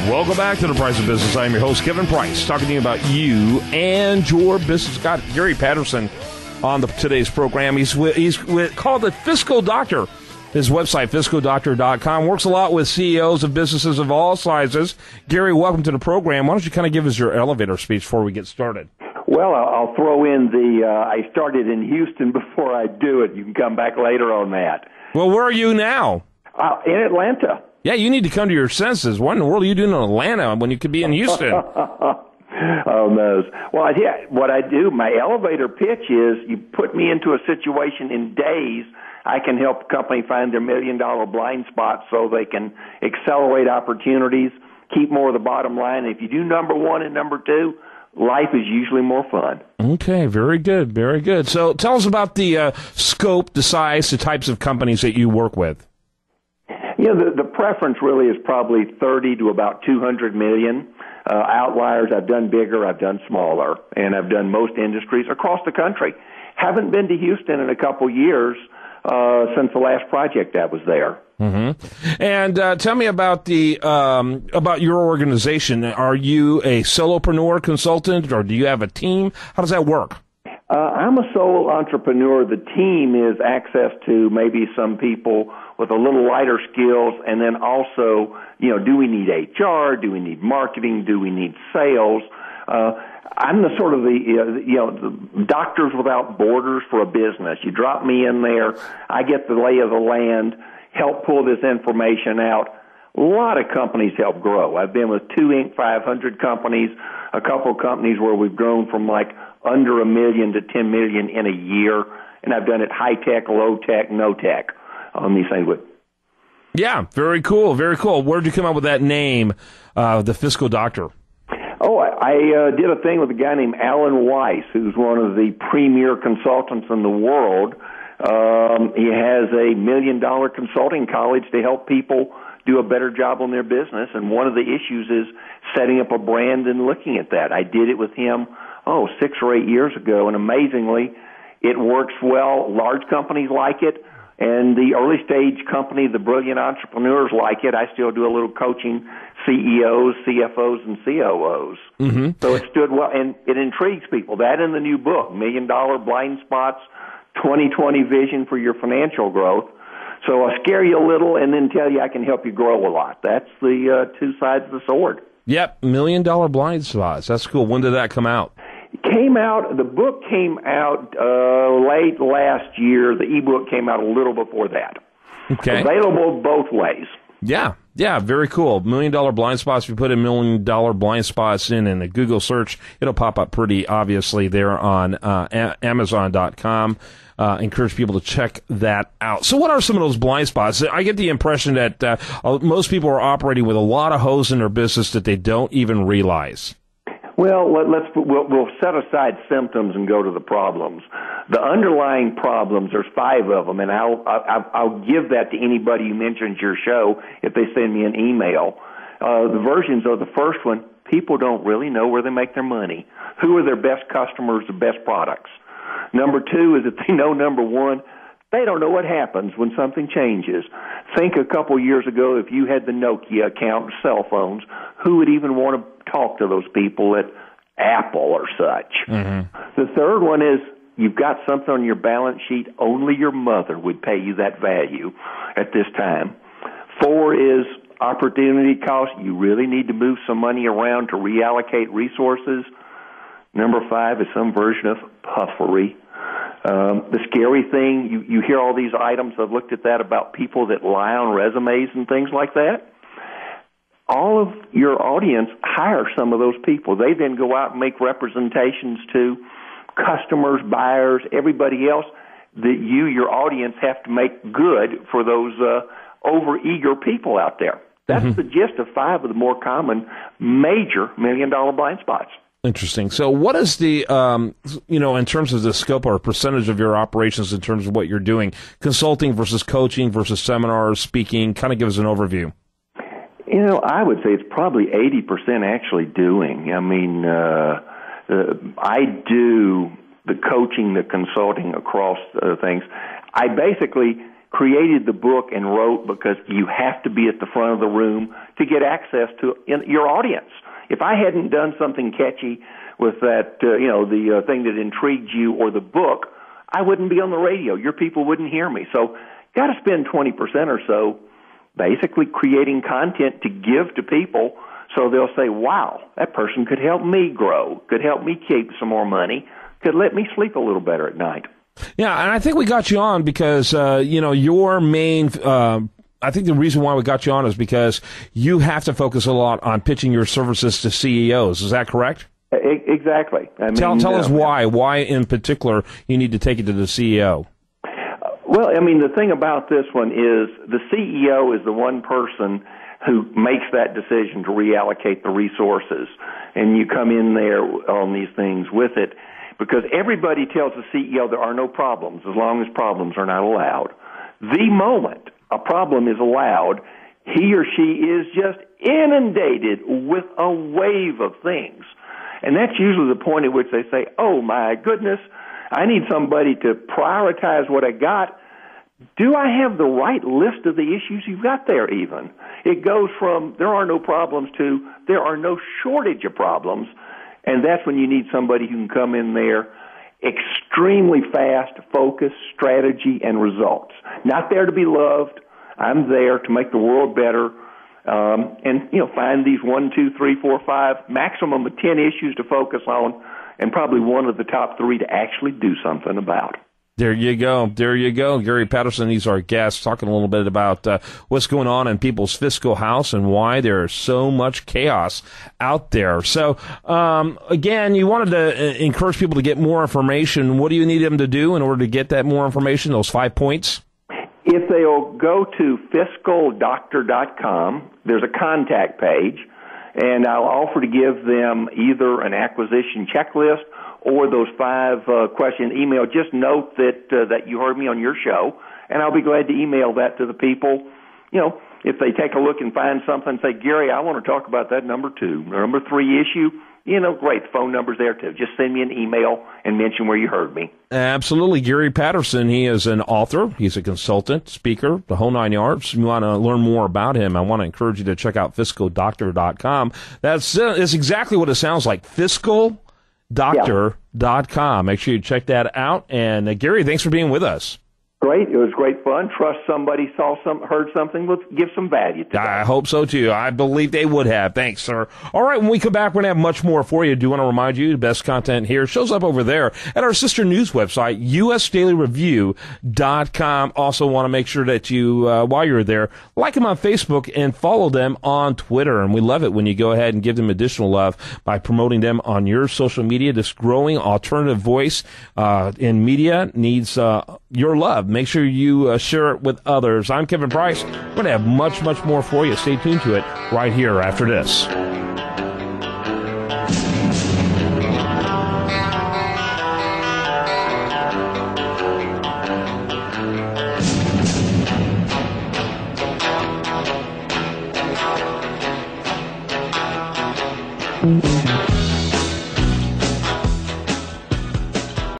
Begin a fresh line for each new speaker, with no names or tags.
Welcome back to The Price of Business. I'm your host, Kevin Price, talking to you about you and your business. Got Gary Patterson on today's program. He's called the Fiscal Doctor. His website, fiscaldoctor.com, works a lot with CEOs of businesses of all sizes. Gary, welcome to the program. Why don't you kind of give us your elevator speech before we get started?
Well, I'll throw in I started in Houston before I do it. You can come back later on that.
Well, where are you now?
In Atlanta.
Yeah, you need to come to your senses. What in the world are you doing in Atlanta when you could be in Houston?
Oh, no. Well, yeah, what I do, my elevator pitch is you put me into a situation in days, I can help a company find their $1 million blind spot so they can accelerate opportunities, keep more of the bottom line. If you do number one and number two, life is usually more fun.
Okay, very good, very good. So tell us about the scope, the size, the types of companies that you work with.
You know, the preference really is probably 30 to about 200 million. Outliers, I've done bigger, I've done smaller, and I've done most industries across the country. Haven't been to Houston in a couple years since the last project that was there.
Mm-hmm. And tell me about about your organization. Are you a solopreneur consultant, or do you have a team? How does that work?
I'm a sole entrepreneur. The team is access to maybe some people with a little lighter skills, and then also, you know, do we need HR? Do we need marketing? Do we need sales? I'm the sort of the doctors without borders for a business. You drop me in there, I get the lay of the land, help pull this information out. A lot of companies help grow. I've been with 2 Inc. 500 companies, a couple of companies where we've grown from like under $1 million to $10 million in a year, and I've done it high tech, low tech, no tech on these things.
Yeah, very cool, very cool. Where did you come up with that name, the Fiscal Doctor?
Oh, I did a thing with a guy named Alan Weiss, who's one of the premier consultants in the world. He has a $1 million consulting college to help people do a better job on their business, and one of the issues is setting up a brand and looking at that. I did it with him, 6 or 8 years ago, and amazingly, it works well. Large companies like it, and the early-stage company, the brilliant entrepreneurs like it. I still do a little coaching CEOs, CFOs, and COOs. Mm-hmm. So it stood well, and it intrigues people. That in the new book, $1 Million Blind Spots, 2020 Vision for Your Financial Growth. So I'll scare you a little and then tell you I can help you grow a lot. That's the two sides of the sword.
Yep, $1 Million Blind Spots. That's cool. When did that come out?
The book came out late last year. The ebook came out a little before that.
Okay.
Available both ways.
Yeah, very cool. $1 Million Blind Spots. If you put $1 Million Blind Spots in a Google search, it'll pop up pretty obviously there on Amazon.com. Encourage people to check that out. So what are some of those blind spots? I get the impression that most people are operating with a lot of holes in their business that they don't even realize.
Well, we'll set aside symptoms and go to the problems. The underlying problems, there's 5 of them, and I'll give that to anybody who mentions your show if they send me an email. The versions of the first one, people don't really know where they make their money. Who are their best customers, the best products? Number 2 is that they know number 1, they don't know what happens when something changes. Think a couple years ago, if you had the Nokia account, cell phones, who would even want to talk to those people at Apple or such? Mm-hmm. The third one is you've got something on your balance sheet, only your mother would pay you that value at this time. 4 is opportunity cost. You really need to move some money around to reallocate resources. Number 5 is some version of puffery. The scary thing, you hear all these items, I've looked at that, about people that lie on resumes and things like that. All of your audience hire some of those people. They then go out and make representations to customers, buyers, everybody else that your audience, have to make good for those over-eager people out there. That's the gist of 5 of the more common major $1 million blind spots.
Interesting. So what is the, in terms of the scope or percentage of your operations in terms of what you're doing, consulting versus coaching versus seminars, speaking? Kind of give us an overview.
I would say it's probably 80% actually doing. I mean, I do the coaching, the consulting across things. I basically created the book and wrote because you have to be at the front of the room to get access to your audience. If I hadn't done something catchy with that, the thing that intrigued you or the book, I wouldn't be on the radio. Your people wouldn't hear me. So got to spend 20% or so basically creating content to give to people so they'll say, wow, that person could help me grow, could help me keep some more money, could let me sleep a little better at night.
Yeah, and I think we got you on because, your main I think the reason why we got you on is because you have to focus a lot on pitching your services to CEOs. Is that correct?
Exactly. I mean,
tell us why. Why, in particular, you need to take it to the CEO?
Well, I mean, the thing about this one is the CEO is the one person who makes that decision to reallocate the resources, and you come in there on these things with it, because everybody tells the CEO there are no problems as long as problems are not allowed. The moment a problem is allowed, he or she is just inundated with a wave of things. And that's usually the point at which they say, oh, my goodness, I need somebody to prioritize what I got. Do I have the right list of the issues you've got there even? It goes from there are no problems to there are no shortage of problems, and that's when you need somebody who can come in there extremely fast, focus, strategy, and results. Not there to be loved. I'm there to make the world better. And find these 1, 2, 3, 4, 5, maximum of 10 issues to focus on, and probably one of the top 3 to actually do something about.
There you go. Gary Patterson, he's our guest, talking a little bit about what's going on in people's fiscal house and why there's so much chaos out there. So, again, you wanted to encourage people to get more information. What do you need them to do in order to get that more information, those 5 points?
If they'll go to fiscaldoctor.com, there's a contact page, and I'll offer to give them either an acquisition checklist or those 5 question email. Just note that you heard me on your show, and I'll be glad to email that to the people. If they take a look and find something, say, Gary, I want to talk about that number 2, number 3 issue. Great. The phone number's there, too. Just send me an email and mention where you heard me.
Absolutely. Gary Patterson, he is an author. He's a consultant, speaker, the whole 9 yards. If you want to learn more about him, I want to encourage you to check out fiscaldoctor.com. That's exactly what it sounds like, fiscaldoctor.com. Make sure you check that out. And, Gary, thanks for being with us.
Great. It was great fun. Trust somebody heard something, give some value to that.
I hope so, too. I believe they would have. Thanks, sir. All right, when we come back, we're going to have much more for you. I do want to remind you, the best content here shows up over there at our sister news website, usdailyreview.com. Also want to make sure that you, while you're there, like them on Facebook and follow them on Twitter. And we love it when you go ahead and give them additional love by promoting them on your social media. This growing alternative voice in media needs your love. Make sure you share it with others. I'm Kevin Price. We're going to have much, much more for you. Stay tuned to it right here after this.